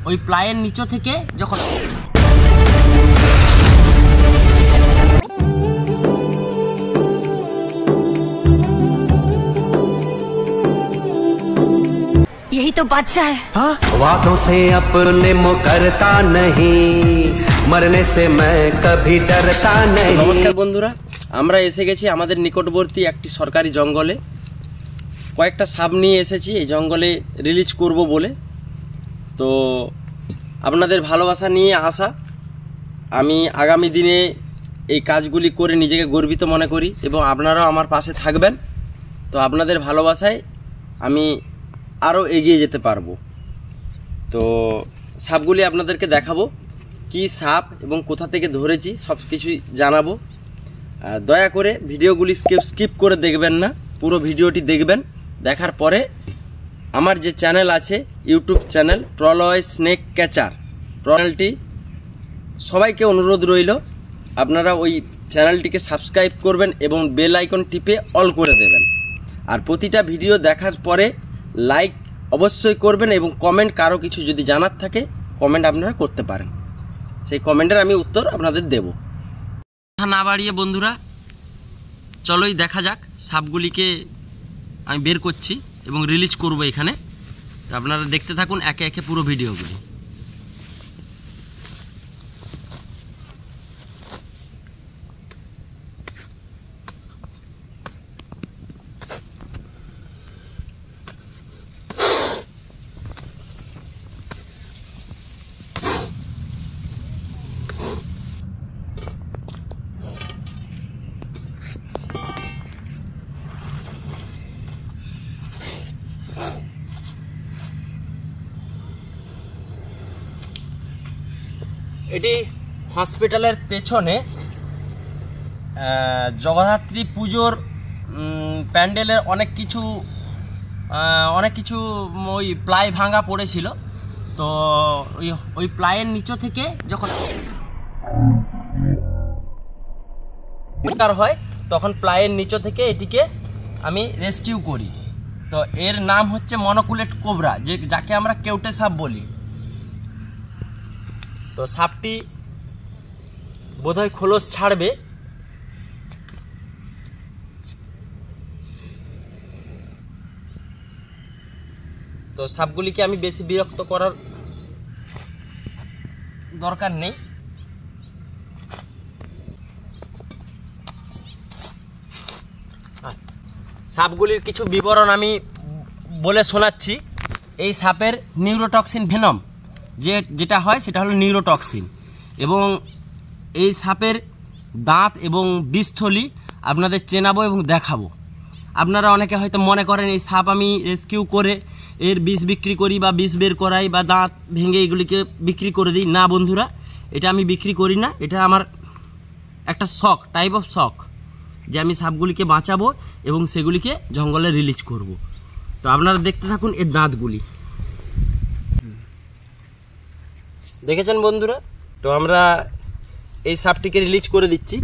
ওই প্লাইয়ের নিচে থেকে যখন यही तो बादशाह है। हाँ? वादों से अपने मुकरता नहीं, मरने से मैं कभी डरता नहीं। নমস্কার বন্ধুরা, আমরা এসে গেছি আমাদের নিকটবর্তী একটি সরকারি জঙ্গলে। কয়েকটা সাপ নিয়ে এসেছি এই জঙ্গলে রিলিজ করব বলে। তো আপনাদের ভালোবাসা নিয়ে আসা, আমি আগামী দিনে এই কাজগুলি করে নিজেকে গর্বিত মনে করি এবং আপনারাও আমার পাশে থাকবেন। তো আপনাদের ভালোবাসায় আমি আরও এগিয়ে যেতে পারবো। তো সাপগুলি আপনাদেরকে দেখাবো, কি সাপ এবং কোথা থেকে ধরেছি সব কিছুই জানাবো। দয়া করে ভিডিওগুলি স্কিপ করে দেখবেন না, পুরো ভিডিওটি দেখবেন। দেখার পরে আমার যে চ্যানেল আছে, ইউটিউব চ্যানেল প্রলয় স্নেক ক্যাচার, চ্যানেলটি সবাইকে অনুরোধ রইল আপনারা ওই চ্যানেলটিকে সাবস্ক্রাইব করবেন এবং বেল আইকন টিপে অল করে দেবেন। আর প্রতিটা ভিডিও দেখার পরে লাইক অবশ্যই করবেন এবং কমেন্ট, কারো কিছু যদি জানার থাকে কমেন্ট আপনারা করতে পারেন, সেই কমেন্টের আমি উত্তর আপনাদের দেব। না বাড়িয়ে বন্ধুরা, চলোই দেখা যাক। সাপগুলিকে আমি বের করছি এবং রিলিজ করব এখানে। আপনারা দেখতে থাকুন একে একে পুরো ভিডিওগুলি। এটি হসপিটালের পেছনে জগদ্ধাত্রী পুজোর প্যান্ডেলের অনেক কিছু ওই প্লাই ভাঙা পড়েছিল। তো ওই প্লাইয়ের নিচে থেকে যখন পরিষ্কার হয় তখন প্লাইয়ের নিচে থেকে এটিকে আমি রেস্কিউ করি। তো এর নাম হচ্ছে মনোকুলেট কোবরা, যাকে আমরা কেউটে সাপ বলি। তো সাপটি বোধহয় খোলস ছাড়বে। তো সাপগুলিকে আমি বেশি বিরক্ত করার দরকার নেই। সাপগুলির কিছু বিবরণ আমি বলে শোনাচ্ছি। এই সাপের নিউরোটক্সিন ভেনম যেটা হয় সেটা হলো নিউরোটক্সিন, এবং এই সাপের দাঁত এবং বিষথলি আপনাদের চেনাবো এবং দেখাবো। আপনারা অনেকে হয়তো মনে করেন এই সাপ আমি রেস্কিউ করে এর বিষ বিক্রি করি বা বিষ বের করাই বা দাঁত ভেঙে এগুলিকে বিক্রি করে দিই। না বন্ধুরা, এটা আমি বিক্রি করি না। এটা আমার একটা শখ, টাইপ অফ শখ, যে আমি সাপগুলিকে বাঁচাবো এবং সেগুলিকে জঙ্গলে রিলিজ করব। তো আপনারা দেখতে থাকুন এর দাঁতগুলি। দেখেছেন বন্ধুরা? তো আমরা এই সাপটিকে রিলিজ করে দিচ্ছি।